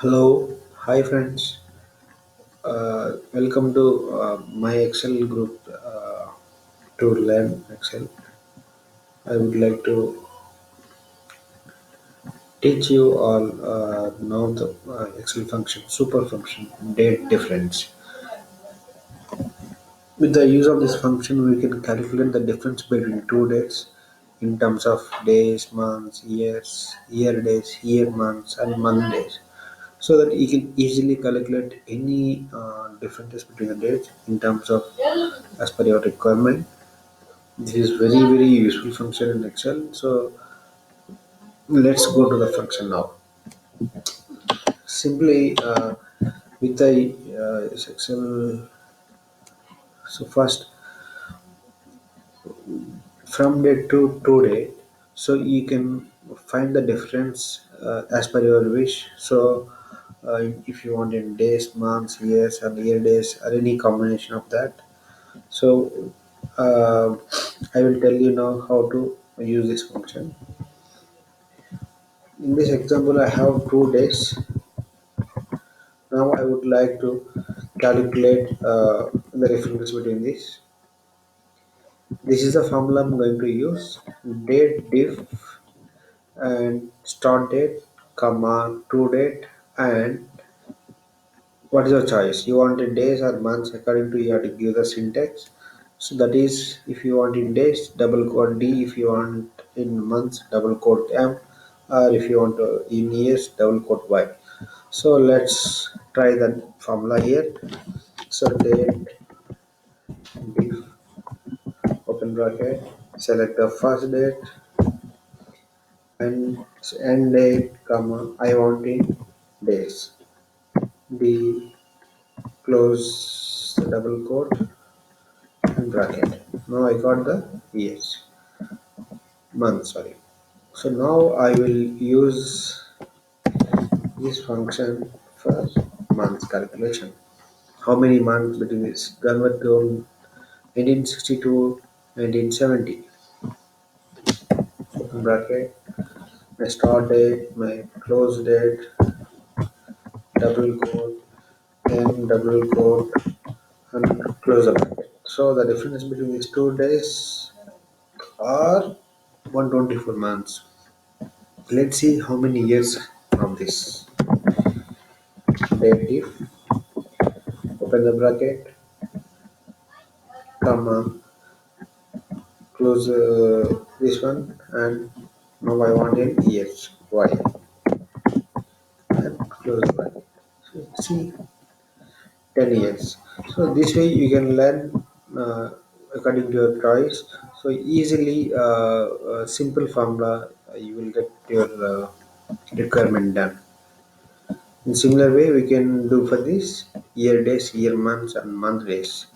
Hello, hi friends. Welcome to my Excel group to learn Excel. I would like to teach you all now the Excel function, super function, date difference. With the use of this function, we can calculate the difference between two dates in terms of days, months, years, year days, year months, and month days, so that you can easily calculate any differences between the dates in terms of as per your requirement. This is very useful function in Excel. So let's go to the function now. Simply with the Excel. So first from date to date, so you can find the difference as per your wish. So if you want in days, months, years, and year days, or any combination of that. So uh, I will tell you now how to use this function. In this example, I have 2 days. Now I would like to calculate the difference between this. This is the formula I'm going to use. Date diff and start date, comma, to date, and what is your choice? You want in days or months according to you have to give the syntax. So that is, if you want in days, double quote D. If you want in months, double quote M. Or if you want in years, double quote Y. So let's try that formula here. So date diff, open bracket, select the first date and end date, comma, I want in days. D, close the double quote and bracket. Now I got the years, month, sorry. So now I will use this function for month calculation. How many months between this? Convert to 1962, 1970. Open bracket, my start date, my close date, double quote, and double quote, and close the bracket. So the difference between these 2 days are 124 months. Let's see how many years from this. Date if, open the bracket, comma, close this one, and now I want in years. Y, and close the bracket. So see, 10 years. So this way you can learn according to your choice. So easily, simple formula, you will get your requirement done. In similar way, we can do for this year days, year months, and month days.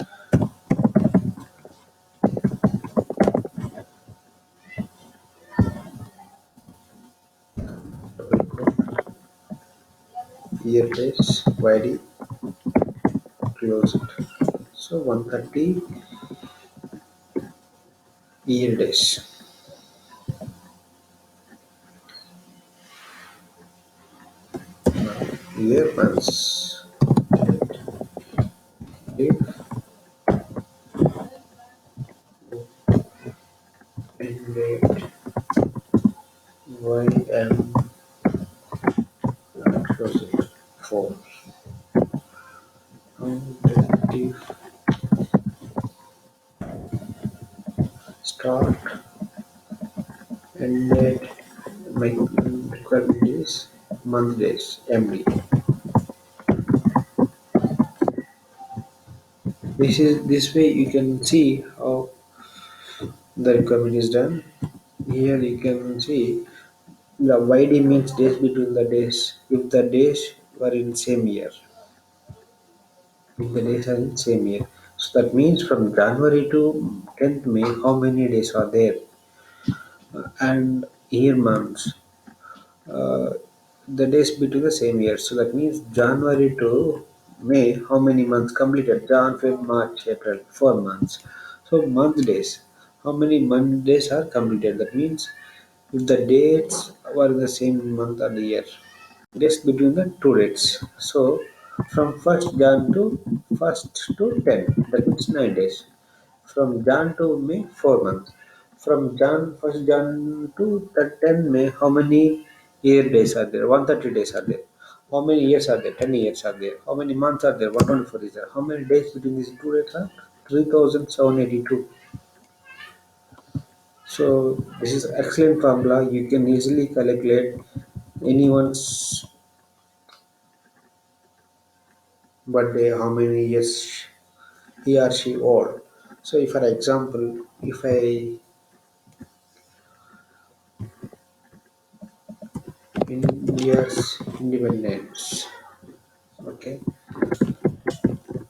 Double quote, year days, YD, close it. So 130 year days. Year months. If end date YM, close it. 4. If start end date, my requirement is month days, MD. This way you can see how the requirement is done. Here you can see the YD means days between the days. If the days were in same year, if the days are in same year, so that means from January to 10th May, how many days are there? And year months, uh, the days between the same year. So that means January to May, how many months completed? Jan, Feb, March, April, 4 months. So month days, how many month days are completed? That means if the dates were in the same month or the year. days between the two dates. So from 1st Jan to 1st to 10, that means 9 days. From Jan to May, 4 months. From 1st Jan to the 10 May, how many year days are there? 130 days are there. How many years are there? 10 years are there. How many months are there? 124 is there. How many days between these two dates are? 3782. So this is excellent formula. You can easily calculate anyone's birthday, how many years he or she old. So if, for example, if I India's independence, okay,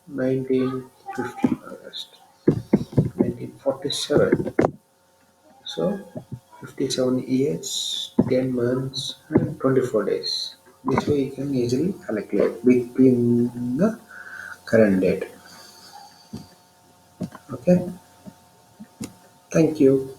1950 August 1947. So 57 years, 10 months, and 24 days. This way you can easily calculate between the current date. Okay, thank you.